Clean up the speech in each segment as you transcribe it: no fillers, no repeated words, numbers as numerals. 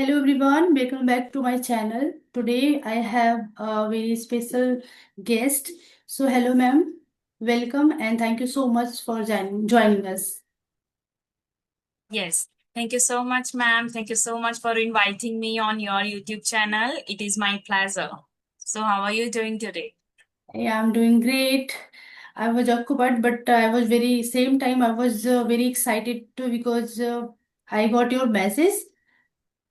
Hello everyone, welcome back to my channel. Today I have a very special guest. So hello ma'am, welcome and thank you so much for joining us. Yes. Thank you so much, ma'am. Thank you so much for inviting me on your YouTube channel. It is my pleasure. So, how are you doing today? Yeah, I'm doing great. I was occupied, but I was very same time I was very excited too because I got your message.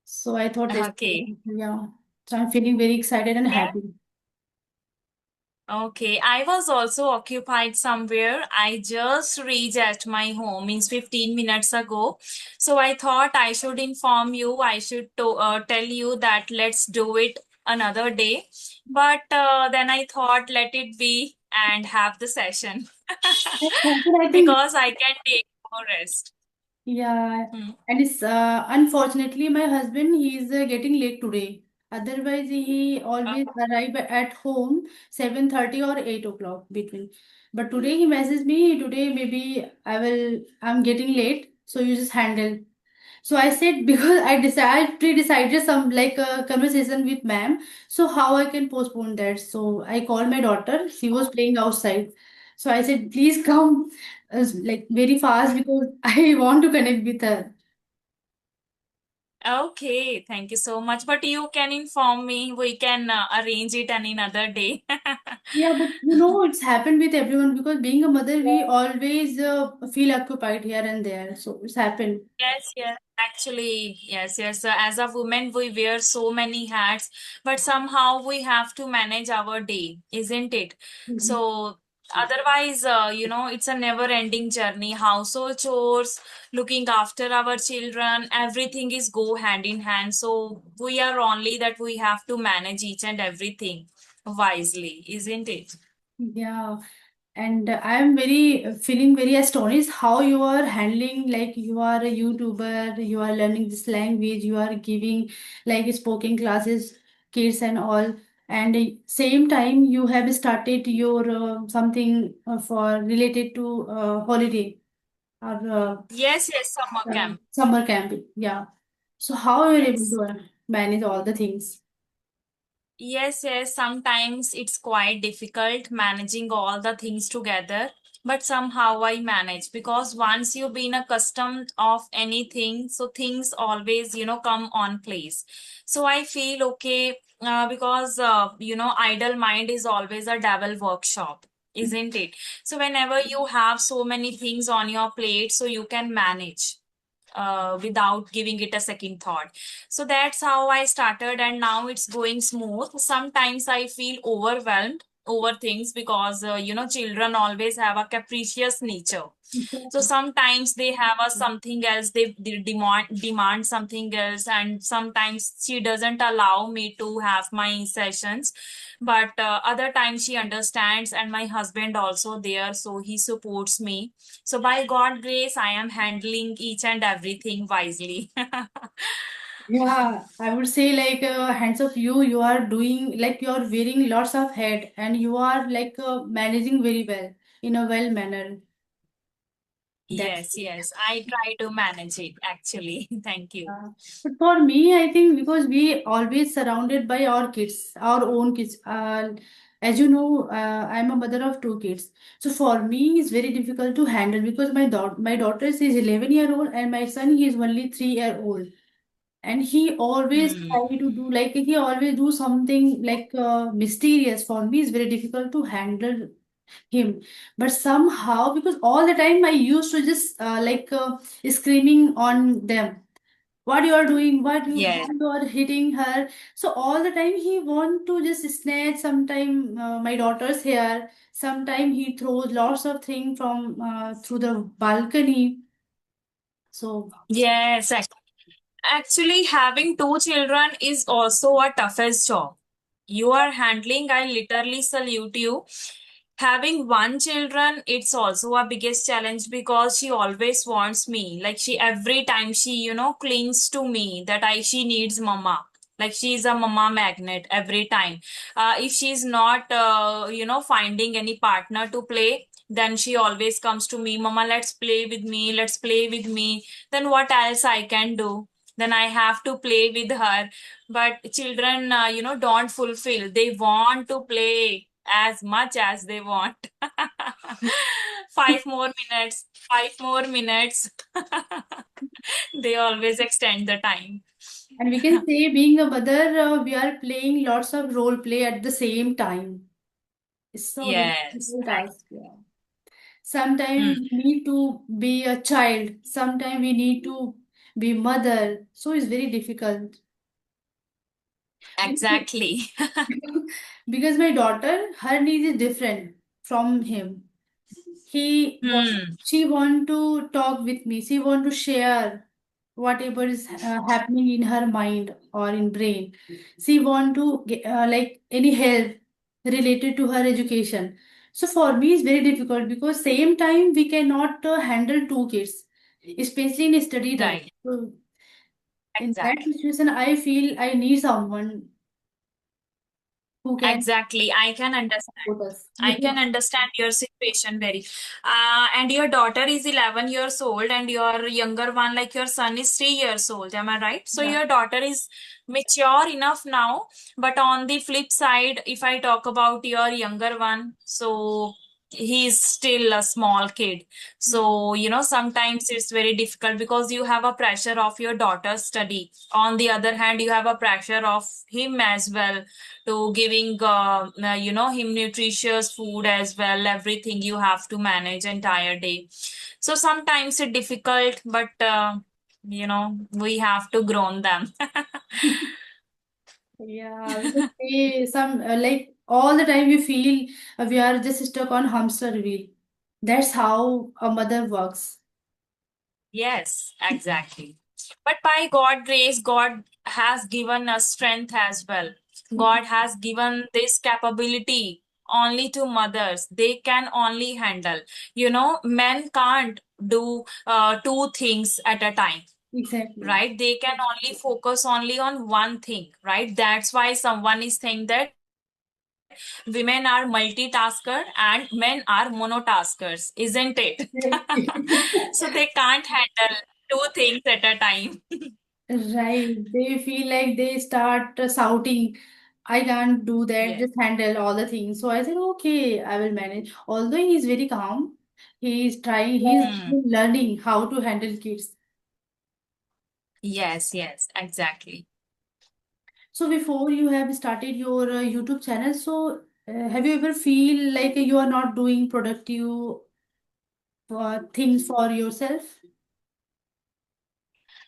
So I thought this, Okay. yeah. So I'm feeling very excited and Yeah. happy. Okay. I was also occupied somewhere. I just reached at my home means 15 minutes ago. So I thought I should inform you. I should tell you that let's do it another day. But then I thought let it be and have the session I think because I can take more rest. yeah, Hmm. and it's unfortunately my husband he is getting late today. Otherwise, he always arrive at home 7:30 or 8 o'clock between. But today he messaged me. Today maybe I'm getting late, so you just handle. So I said because I pre-decided some like a conversation with ma'am. So how I can postpone that? So I called my daughter. She was playing outside. So I said, please come like very fast because I want to connect with her. Okay, thank you so much. But you can inform me. We can arrange it on another day. Yeah, but you know, it's happened with everyone because being a mother, we always feel occupied here and there. So it's happened. Yes, yes. Actually, yes, yes. As a woman, we wear so many hats, but somehow we have to manage our day, isn't it? Mhm. So otherwise, it's a never-ending journey. Household chores, looking after our children, everything is go hand in hand. So we are only that we have to manage each and everything wisely, isn't it? Yeah. And I am very feeling very astonished how you are handling like you are a YouTuber, you are learning this language, you are giving like spoken classes, kids and all. And same time you have started your something for related to holiday or Yes, yes, summer camp. summer camp. Yeah. So how you are able Yes. to manage all the things? Yes, yes, sometimes it's quite difficult managing all the things together, but somehow I manage because once you've been accustomed of anything, so things always, come on place. So I feel okay because, idle mind is always a devil workshop, isn't it? So whenever you have so many things on your plate, so you can manage without giving it a second thought. So that's how I started, and now it's going smooth. Sometimes I feel overwhelmed over things because children always have a capricious nature. So sometimes they have a something else, they demand something else, and sometimes she doesn't allow me to have my sessions. But other times she understands, and my husband also there, so he supports me. So by God grace, I am handling each and everything wisely. Yeah, I would say like hands of you, you are doing like you are wearing lots of head and you are like managing very well in a well manner. That's Yes, yes, I try to manage it actually. Thank you. but for me, I think because we always surrounded by our kids, our own kids. As you know, I'm a mother of two kids. So for me, it's very difficult to handle because my daughter is 11-year old and my son he is only 3-year old. And he always Hmm. try to do like he always do something like mysterious. For me it's very difficult to handle him, but somehow because all the time I used to just screaming on them, what you are doing, why Yes. you are hitting her. So all the time he want to just snatch sometime my daughter's hair, sometime he throws lots of things from through the balcony. So Yes, actually, having two children is also a toughest job. You are handling, I literally salute you. Having one children, it's also a biggest challenge because she always wants me. Like she every time she, clings to me that she needs mama. Like she's a mama magnet every time. If she's not, finding any partner to play, then she always comes to me, mama, let's play with me, let's play with me. Then what else I can do? then I have to play with her. But children, don't fulfill. They want to play as much as they want. 5 more minutes, 5 more minutes. They always extend the time. And we can say, being a mother, we are playing lots of role play at the same time. It's so very Yes, difficult right. task. Yeah. Sometimes Hmm. we need to be a child. Sometimes we need to be mother. So it's very difficult. Because Exactly. because my daughter, her needs is different from him. Hmm. She want to talk with me. She want to share whatever is happening in her mind or in brain. She want to get, like any help related to her education. So for me it's very difficult because same time we cannot handle two kids, especially in study time. Right. So in that Exactly. situation I feel I need someone who can Exactly. I can understand. support us. I can understand your situation very. And your daughter is 11 years old, and your younger one, like your son, is 3 years old. Am I right? So Yeah, your daughter is mature enough now. But on the flip side, if I talk about your younger one, so he's still a small kid. yeah. So, sometimes it's very difficult because you have a pressure of your daughter's study. On the other hand, you have a pressure of him as well to giving him nutritious food as well. Everything you have to manage entire day, so sometimes it's difficult, but we have to grown them. Yeah, we could say some like all the time we feel we are just stuck on hamster wheel. That's how a mother works. Yes, exactly. But by God grace, God has given us strength as well. God has given this capability only to mothers. They can only handle. Men can't do two things at a time, Exactly. right? They can only focus only on one thing, right? That's why someone is saying that women are multitasker and men are monotaskers, isn't it? So they can't handle two things at a time. Right. They feel like they start shouting, I can't do that, Yes. just handle all the things. So I said, okay, I will manage. Although he is very calm, he's Hmm. learning how to handle kids. Yes, yes, exactly. So before you have started your YouTube channel, so have you ever feel like you are not doing productive things for yourself?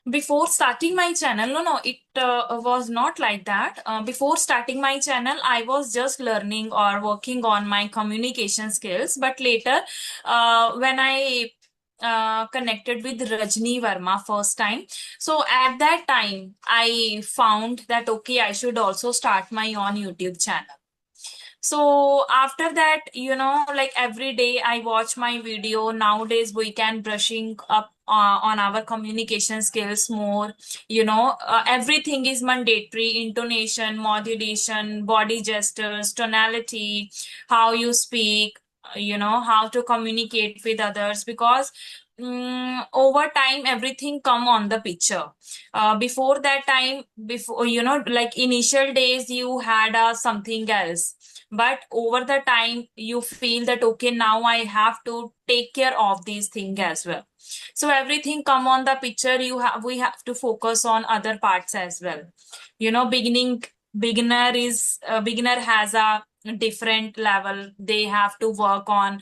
Before starting my channel, no, it was not like that. Before starting my channel, I was just learning or working on my communication skills. But later, when I connected with Rajni Verma first time, so at that time, I found that okay, I should also start my own YouTube channel. So after that, like every day I watch my video. Nowadays, we can brushing up on our communication skills more. Everything is mandatory: intonation, modulation, body gestures, tonality, how you speak, how to communicate with others. Because over time, everything come on the picture. Before that time, before, like initial days, you had something else, but over the time you feel that okay, now I have to take care of these things as well. So everything come on the picture. We have to focus on other parts as well. Beginner has a different level. They have to work on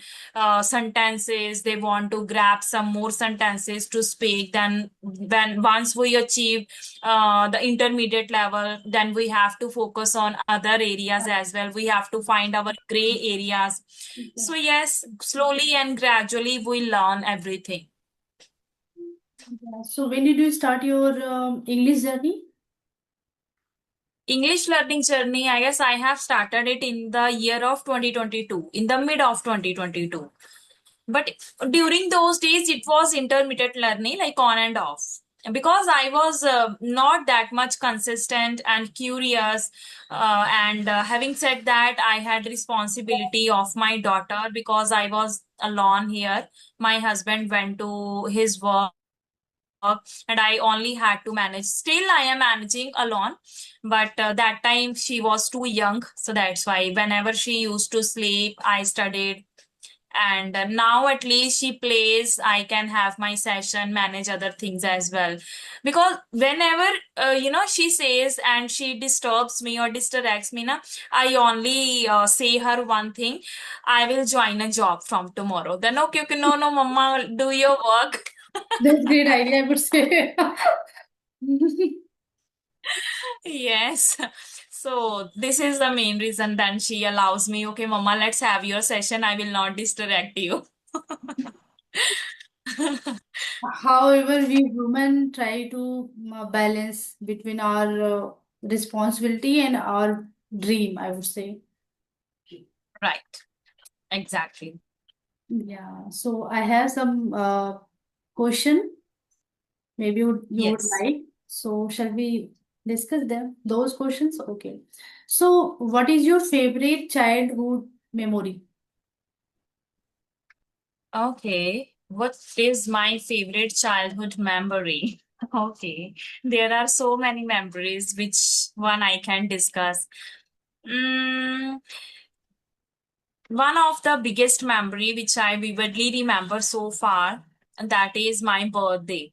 sentences. They want to grab some more sentences to speak. Then when once we achieve the intermediate level, then we have to focus on other areas as well. We have to find our gray areas. So yes, slowly and gradually we learn everything. Yeah. So when did you start your English journey? English learning journey, I guess I have started it in the year of 2022, in the mid of 2022. But during those days, it was intermittent learning, like on and off. Because I was not that much consistent and curious. And having said that, I had responsibility of my daughter because I was alone here. My husband went to his work and I only had to manage. Still, I am managing alone, but that time she was too young, so that's why whenever she used to sleep, I studied. And now at least she plays, I can have my session, manage other things as well. Because whenever she says and she disturbs me or distracts me, na, I only say her one thing: I will join a job from tomorrow. Then okay, okay, no, no, mama, do your work. That's great idea, I would say. Yes. So this is the main reason. Then she allows me, okay, mama, let's have your session. I will not distract you. However, we women try to balance between our responsibility and our dream, I would say. Right. Exactly. Yeah. So I have some question. Maybe you would Yes. like. So shall we discuss them? Those questions? Okay. So what is your favorite childhood memory? Okay. What is my favorite childhood memory? Okay. There are so many memories. Which one I can discuss? Mm, One of the biggest memory which I vividly remember so far, that is my birthday.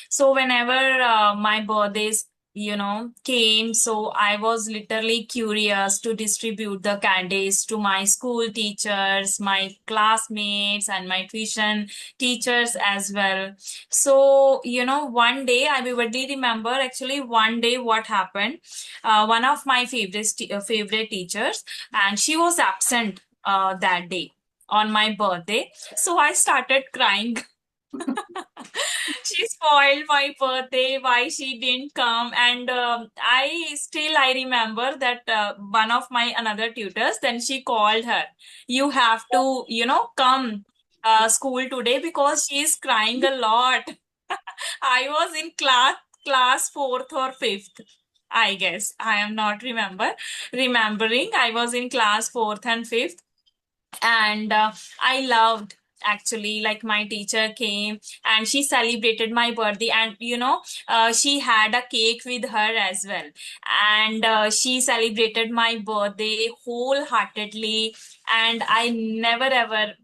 So whenever my birthdays came, so I was literally curious to distribute the candies to my school teachers, my classmates, and my tuition teachers as well. So one day I vividly remember, actually one day what happened. One of my favorite teachers, and she was absent that day on my birthday, so I started crying. She spoiled my birthday, why she didn't come. And I remember that one of my another tutors, then she called her, you have to come school today because she is crying a lot. I was in class fourth or fifth, I guess. I am not remembering. I was in class fourth and fifth, and I loved, actually, like, my teacher came and she celebrated my birthday, and she had a cake with her as well. And she celebrated my birthday wholeheartedly, and I never ever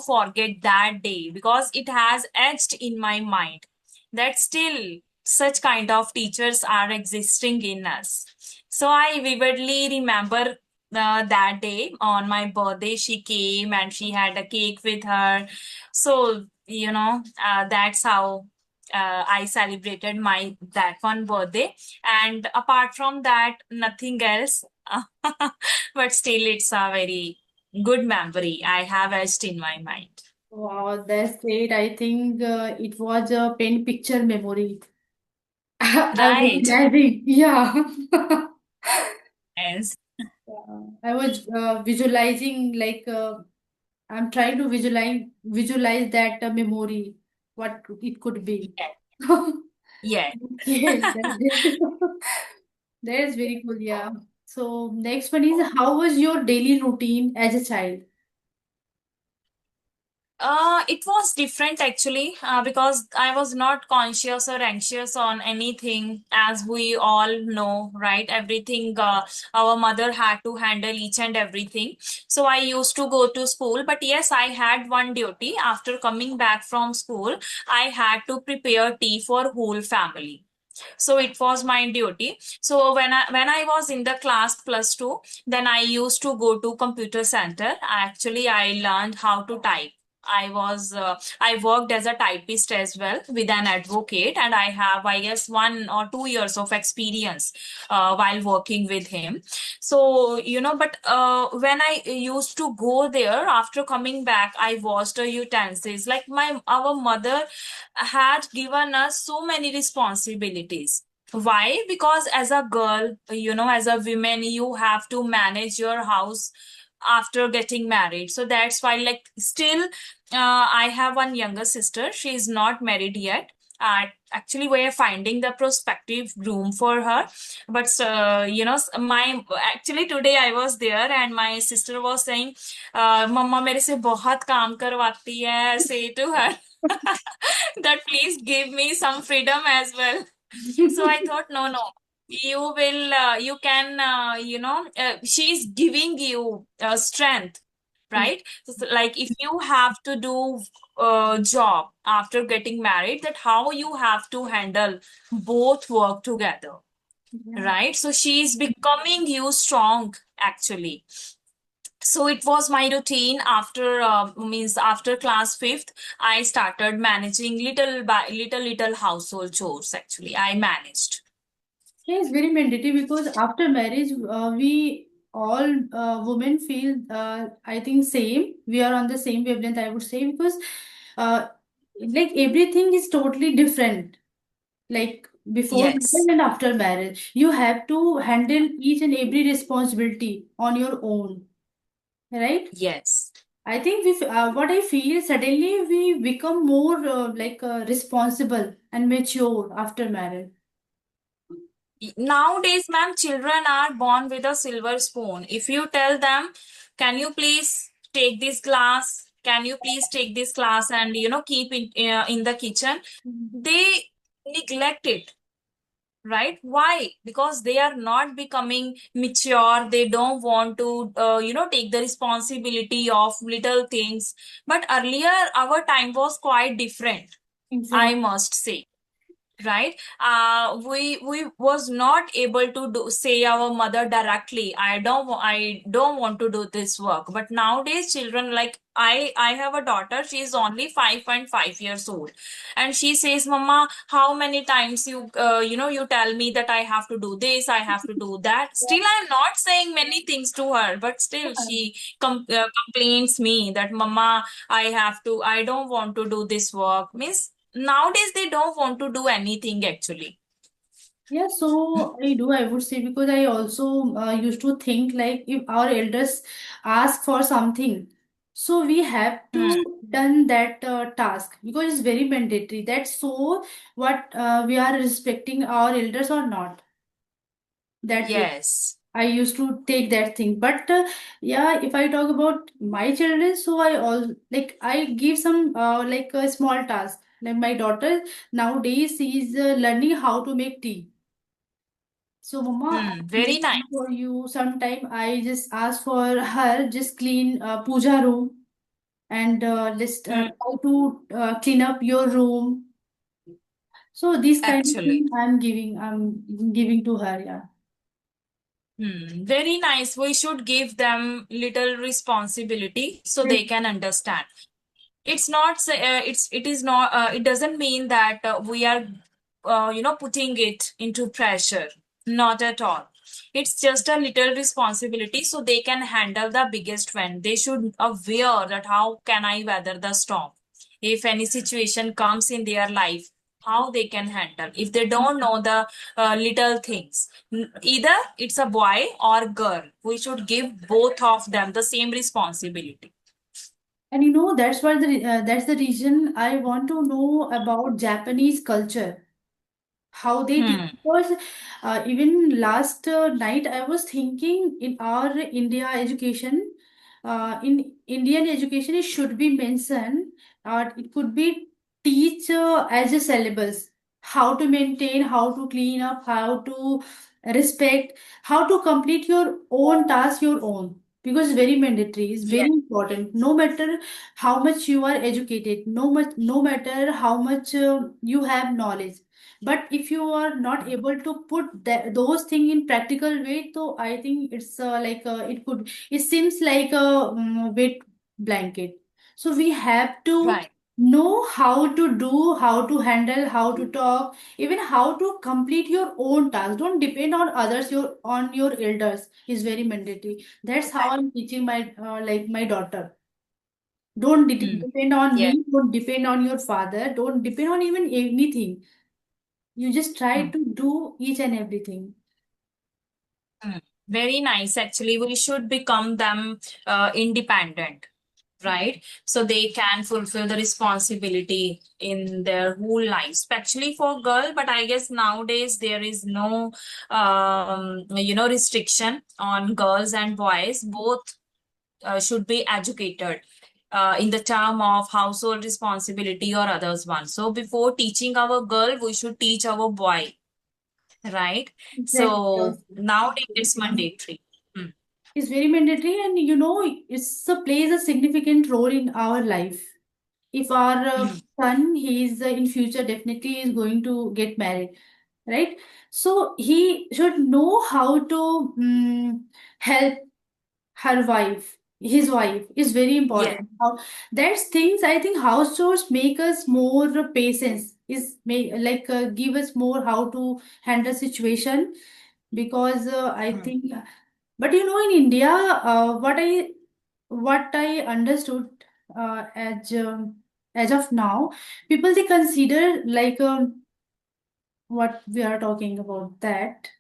forget that day, because it has etched in my mind that still such kind of teachers are existing in us. So I vividly remember that day on my birthday, she came and she had a cake with her. So that's how I celebrated my that one birthday. And apart from that, nothing else. But still, it's a very good memory I have etched in my mind. Wow, that's great. I think it was a pen picture memory. I was Right. imagining, yeah. Yes. I was visualizing like I'm trying to visualize that memory, what it could be. Yes. Yes. Okay, that's very cool. Yeah. So next one is, how was your daily routine as a child? It was different, actually, because I was not conscious or anxious on anything, as we all know, right? Everything, our mother had to handle each and everything. So I used to go to school, but yes, I had one duty. After coming back from school, I had to prepare tea for whole family. So it was my duty. So when I was in the class plus 2, then I used to go to computer center. Actually, I learned how to type. I worked as a typist as well with an advocate, and I have, I guess, 1 or 2 years of experience while working with him. So but when I used to go there, after coming back, I washed the utensils. Like, my our mother had given us so many responsibilities. Why? Because as a girl, as a woman, you have to manage your house after getting married. So that's why, like, still, I have one younger sister. She is not married yet. Actually, we're finding the prospective groom for her. But my actually today I was there, and my sister was saying, "Mama, मेरे से बहुत काम करवाती है." Say to her. that please give me some freedom as well. So I thought, no, no, you will, you can, she's giving you strength, right? So, like if you have to do job after getting married, that how you have to handle both work together, Yeah. right? So she's becoming you strong actually. So it was my routine after means after class fifth, I started managing little by little household chores. Actually, I managed. Yeah, it's very mandatory because after marriage, we all women feel, I think, same. We are on the same wavelength, I would say, because uh, like everything is totally different. Like before Yes, marriage and after marriage, you have to handle each and every responsibility on your own, right? yes. I think what I feel suddenly we become more responsible and mature after marriage. Nowadays, ma'am, children are born with a silver spoon. If you tell them, can you please take this glass? Can you please take this glass and keep it in the kitchen? They neglect it, right? Why? Because they are not becoming mature. They don't want to take the responsibility of little things. But earlier our time was quite different, I Exactly. must say, right? We was not able to say our mother directly, I don't want to do this work. But nowadays children, like I have a daughter, she is only 5.5 years old, and she says, mama, how many times you tell me that I have to do this, I have to do that. Still I'm not saying many things to her, but still she complains me that, mama, I don't want to do this work. Means nowadays they don't want to do anything actually. Yeah, so I do, I would say, because I also used to think like if our elders ask for something, so we have Hmm. to done that task because it's very mandatory. That's so what we are respecting our elders or not. That way. Yes. I used to take that thing. But yeah, if I talk about my children, so I all like I give some like a small task. Like my daughter nowadays is learning how to make tea. So, Mama, I Very make tea nice. for you. Sometime I just ask for her just clean puja room and just Hmm. try to clean up your room. So this kind of Actually. thing I'm giving to her. Yeah. Very nice. We should give them little responsibility so Yes. they can understand. It's not it is not it doesn't mean that we are putting it into pressure. Not at all. It's just a little responsibility so they can handle the biggest one. They should aware that how can I weather the storm if any situation comes in their life, how they can handle if they don't know the little things. Either it's a boy or girl, we should give both of them the same responsibility. And you know that's the reason I want to know about Japanese culture, how they teach. Hmm. Because even last night I was thinking in our India education, in Indian education it should be mentioned, it could be teach as a syllabus how to maintain, how to clean up, how to respect, how to complete your own task your own, because very mandatory is very Yes. important. No matter how much you are educated, no matter how much you have knowledge, but if you are not able to put those things in practical way, so I think it's it seems like a wet blanket. So we have to Right. know how to do, how to handle, how to talk, even how to complete your own task. Don't depend on others, your elders is very mandatory. That's how Right. I'm teaching my my daughter. Don't Hmm. depend on Yes. me, don't depend on your father, don't depend on even anything. You just try Hmm. to do each and everything. Hmm. Very nice. Actually, we should become them independent, right? So they can fulfill the responsibility in their whole life, especially for girl. But I guess nowadays there is no, restriction on girls and boys. Both should be educated. in the term of household responsibility or others one. So before teaching our girl, we should teach our boy, right? Exactly. So Yes. nowadays it's mandatory. Hmm. It's very mandatory, and it's plays a significant role in our life. If our Hmm. son, he is in future definitely is going to get married, right? So he should know how to help her wife. His wife is very Yeah. important. How that's things I think house chores make us more patience. Is may like give us more how to handle situation, because I Hmm. think, but in India, what I understood, as of now, people they consider like, what we are talking about, that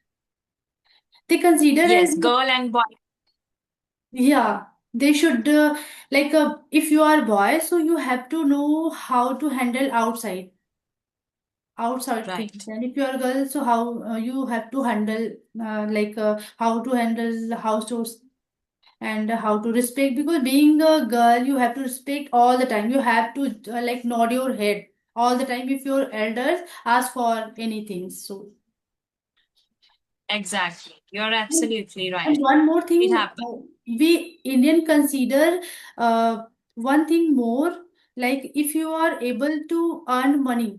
they consider as, Yes, girl and boy. yeah, they should, like, if you are boy, so you have to know how to handle outside things, Right. and if you are a girl, so how you have to handle, like, how to handle the house chores, and how to respect, because being a girl you have to respect all the time. You have to, like, nod your head all the time if your elders ask for anything. So, Exactly. You're and absolutely right. and one more It thing, happens. we Indian consider, uh, one thing more, like, if you are able to earn money,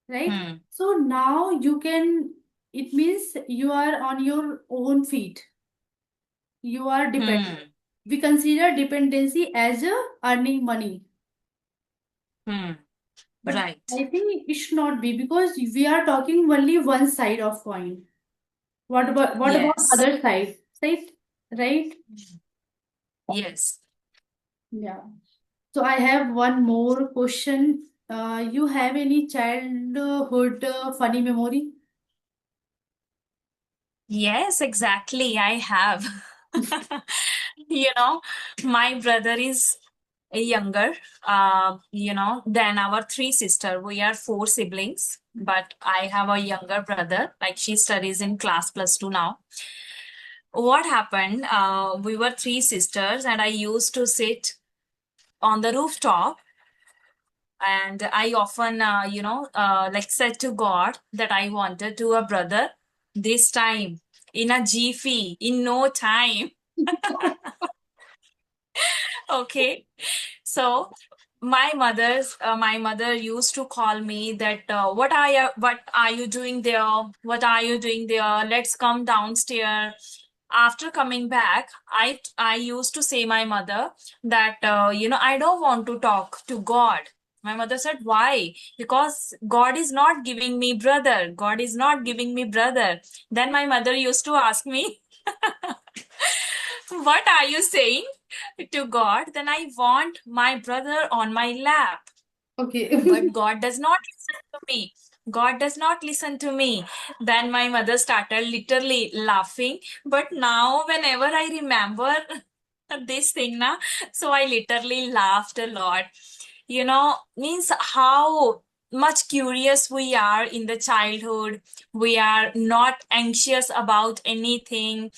right? Hmm. So now you can, it means you are on your own feet, you are dependent. Hmm. We consider dependency as a earning money. Hmm. But Right. I think it should not be, because we are talking only one side of coin. What about Yes. other side? Right? Right? Yes. Yeah. So I have one more question. You have any childhood funny memory? Yes, exactly. I have. You know, my brother is younger, than our three sister. We are four siblings, but I have a younger brother. Like she studies in class +2 now. What happened? We were three sisters, and I used to sit on the rooftop, and I often, like said to God that I wanted to a brother this time in a jiffy, in no time. Okay. So my mother used to call me that, what are you doing there? What are you doing there? Let's come downstairs. After coming back, I used to say my mother that, I don't want to talk to God. My mother said, why? Because God is not giving me brother. God is not giving me brother. Then my mother used to ask me, what are you saying to God? Then I want my brother on my lap. Okay. But God does not listen to me. God does not listen to me. Then my mother started literally laughing. But now, whenever I remember this thing, na, so I literally laughed a lot. Means how much curious we are in the childhood. We are not anxious about anything,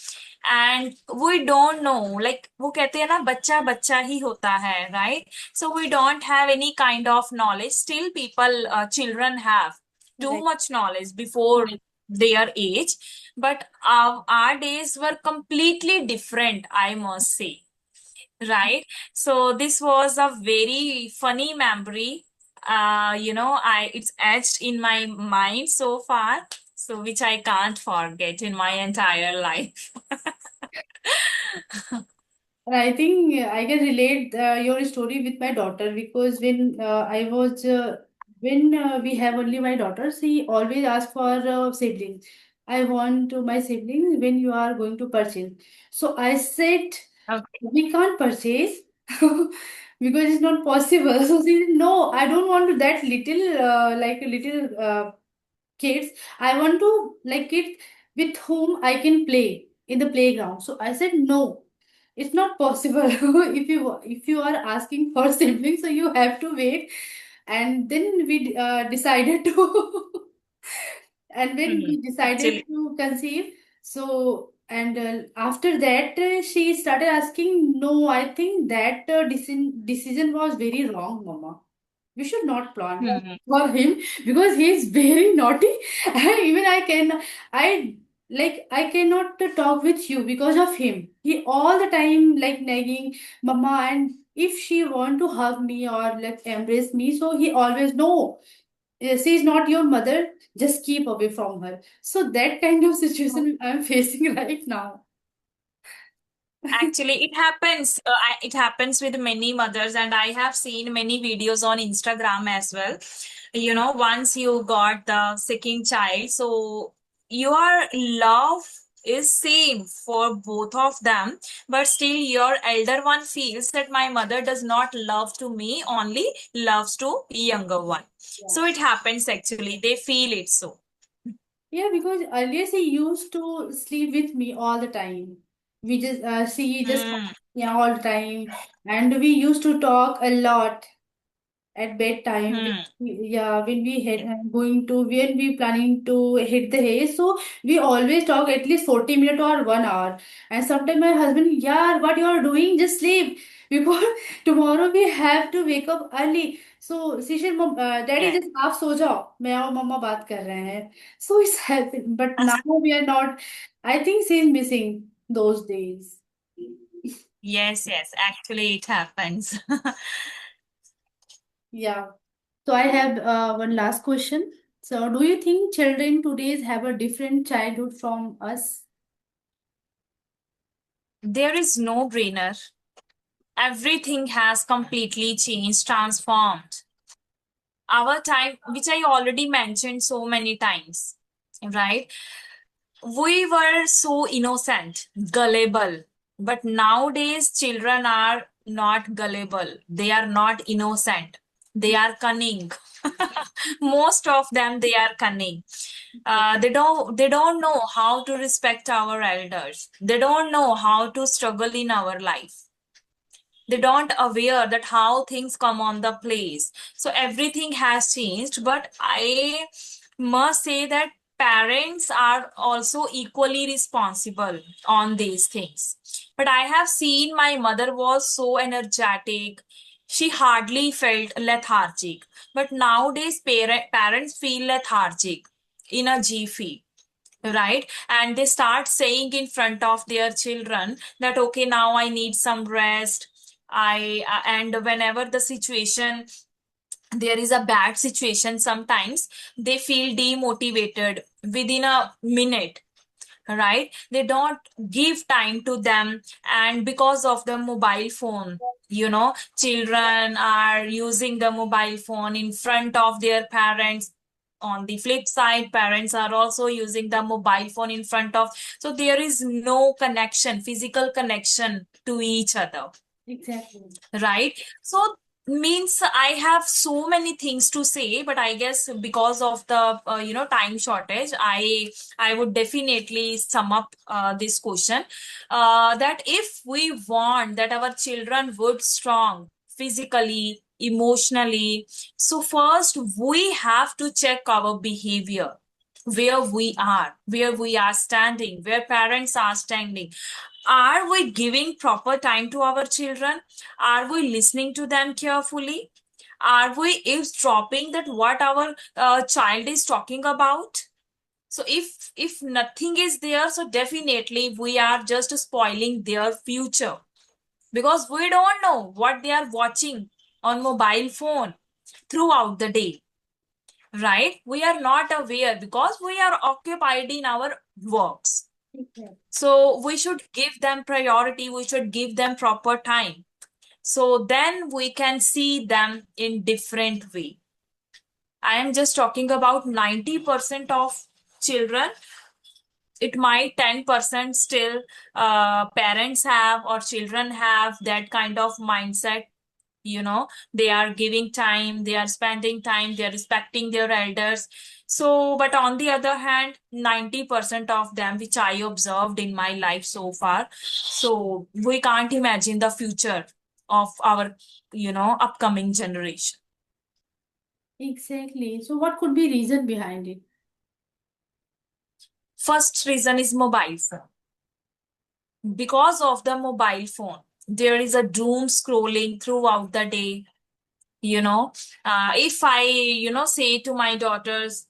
and we don't know, like वो कहते हैं ना, बच्चा बच्चा ही होता है, right? So we don't have any kind of knowledge. Still people, children have too Right. much knowledge before their age, but our days were completely different, I must say. Right. So this was a very funny memory. I it's etched in my mind so far, so which I can't forget in my entire life. And I think I can relate your story with my daughter, because when we have only my daughter, she always asks for siblings. I want my siblings when you are going to purchase. So I said, Okay. we can't purchase because it's not possible. So she said, no, I don't want to that little, like a little kids. I want to like kids with whom I can play in the playground. So I said, no, it's not possible. If you are asking for siblings, so you have to wait. And then we decided to and when Hmm. we decided Actually. to conceive, so And after that, she started asking, no, I think that decision was very wrong, Mama. You should not plan Hmm. for him because he is very naughty. And even I I cannot talk with you because of him. He all the time like nagging, Mama, and if she want to hug me or like embrace me, so he always no. She is not your mother. Just keep away from her. So that kind of situation I'm facing right now. Actually, it happens. It happens with many mothers, and I have seen many videos on Instagram as well. You know, once you got the second child, so your love is same for both of them, but still your elder one feels that my mother does not love to me, only loves to younger one. Yeah. So it happens actually. They feel it so. Yeah, because earlier she used to sleep with me all the time. She just Hmm. yeah all the time, and we used to talk a lot at bedtime. Hmm. Yeah, when we had when we planning to hit the hay, so we always talk at least 40 minutes or 1 hour. And sometimes my husband, yeah, what you are doing? Just sleep because tomorrow we have to wake up early. So she said, "Mom, Daddy, Yeah. just आप सो जाओ मैं और मम्मा बात कर रहे हैं." So it's happened, but now we are not. I think she is missing those days. Yes, yes. Actually, it happens. Yeah. So I have one last question. So do you think children today have a different childhood from us? There is no brainer. Everything has completely changed, transformed. Our time, which I already mentioned so many times, right? We were so innocent, gullible. But nowadays, children are not gullible. They are not innocent. They are cunning. Most of them, they are cunning. They don't know how to respect our elders. They don't know how to struggle in our life. They don't aware that how things come on the place. So everything has changed, but I must say that parents are also equally responsible on these things. But I have seen my mother was so energetic, she hardly felt lethargic. But nowadays parents feel lethargic in a jiffy, right? And they start saying in front of their children that okay, now I need some rest. I and whenever the situation, there is a bad situation, sometimes they feel demotivated within a minute, right? They don't give time to them, and because of the mobile phone, children are using the mobile phone in front of their parents. On the flip side, parents are also using the mobile phone in front of, so there is no connection, physical connection to each other, Exactly. right? So means I have so many things to say, but I guess because of the time shortage, I would definitely sum up this question, that if we want that our children would strong physically, emotionally, so first we have to check our behavior, where we are standing, where parents are standing. Are we giving proper time to our children? Are we listening to them carefully? Are we eavesdropping that what our child is talking about? So if nothing is there, so definitely we are just spoiling their future, because we don't know what they are watching on mobile phone throughout the day, right? We are not aware because we are occupied in our works. Exactly. So we should give them priority, we should give them proper time. So then we can see them in different way. I am just talking about 90% of children. It might 10% still parents have or children have that kind of mindset. They are giving time, they are spending time, they are respecting their elders. So but on the other hand, 90% of them, which I observed in my life so far, so we can't imagine the future of our upcoming generation. Exactly. So what could be reason behind it? First reason is mobile phone. because of the mobile phone, there is a doom scrolling throughout the day. you know if I say to my daughters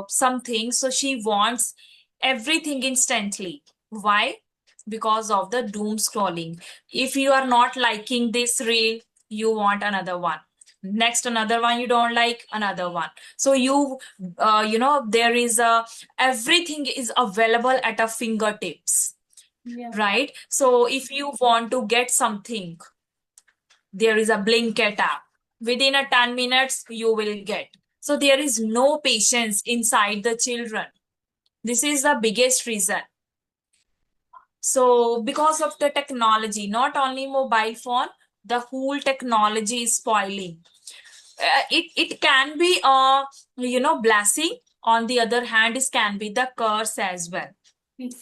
something, so she wants everything instantly. Why? Because of the doom scrolling. If you are not liking this reel, you want another one. Next, another one you don't like, another one. So there is a everything is available at our fingertips, Yeah. right? So if you want to get something, there is a Blinkit app. Within a 10 minutes, you will get. So there is no patience inside the children. This is the biggest reason. So because of the technology, not only mobile phone, the whole technology is spoiling. It can be a blessing. On the other hand, it can be the curse as well.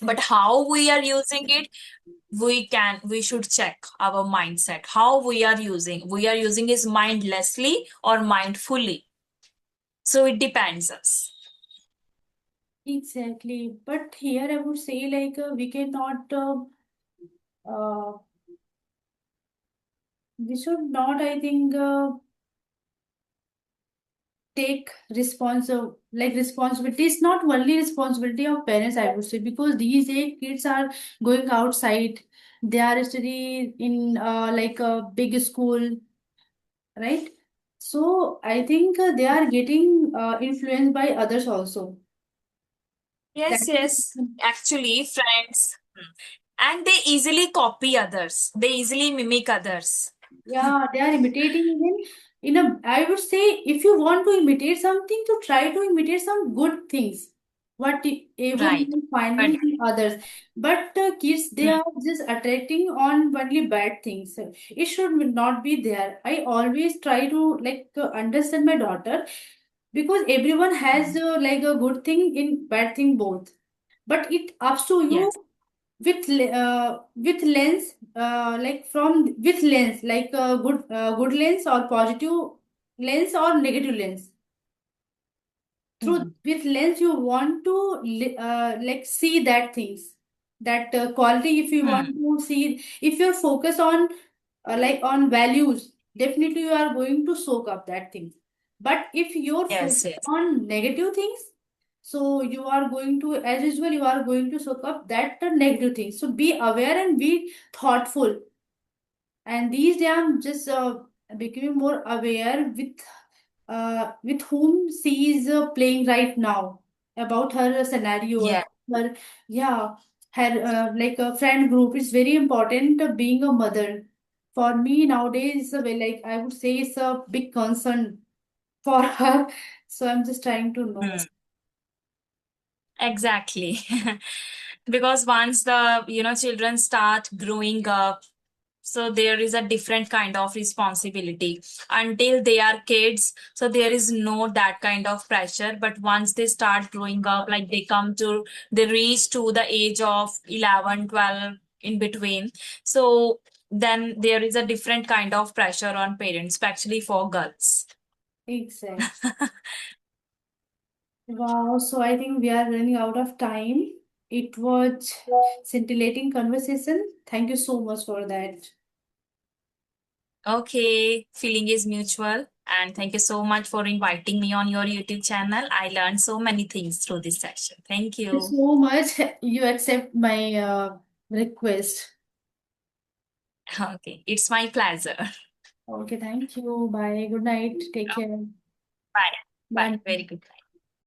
But Exactly. how we are using it, we should check our mindset. How we are using is mindlessly or mindfully. So it depends us. Exactly. But here I would say like we cannot uh, we should not, I think, take responsibility. It's not only responsibility of parents, I would say, because these days kids are going outside. They are studying in like a big school, right? So I think they are getting influenced by others also. That Yes, is, yes. Actually, friends, and they easily copy others. They easily mimic others. yeah, they are imitating even in a, I would say, if you want to imitate something, to try to imitate some good things, whatever you Right. will finding But in others. But kids, they hmm, are just attracting on only bad things. It should not be there. I always try to like understand my daughter, because everyone has hmm, like a good thing in bad thing both. But it up to you yes. with lens like from with lens like good lens or positive lens or negative lens. Through Hmm, with lens you want to like see that things, that quality. If you want hmm, to see, if you're focused on like on values, definitely you are going to soak up that thing. But if you're yes, focused yes. on negative things, so you are going to, as usual, you are going to soak up that negative thing. So be aware and be thoughtful. And these days I'm just becoming more aware with whom she is playing right now, about her scenario, Yeah. about her, yeah, her like a friend group. It's very important being a mother. For me nowadays, like I would say, it's a big concern for her. So I'm just trying to know. Hmm, exactly. Because once the children start growing up, so there is a different kind of responsibility. Until they are kids, so there is no that kind of pressure. But once they start growing up, like they reach to the age of 11, 12, in between, so then there is a different kind of pressure on parents, especially for girls. Exactly. Wow, so I think we are running out of time. It was scintillating conversation. Thank you so much for that. Okay, feeling is mutual. And thank you so much for inviting me on your YouTube channel. I learned so many things through this session. Thank Thank you you. so much. You accept my request. Okay, it's my pleasure. Okay, thank you. Bye. Good night. Take care. Bye. Bye. Bye. Very good.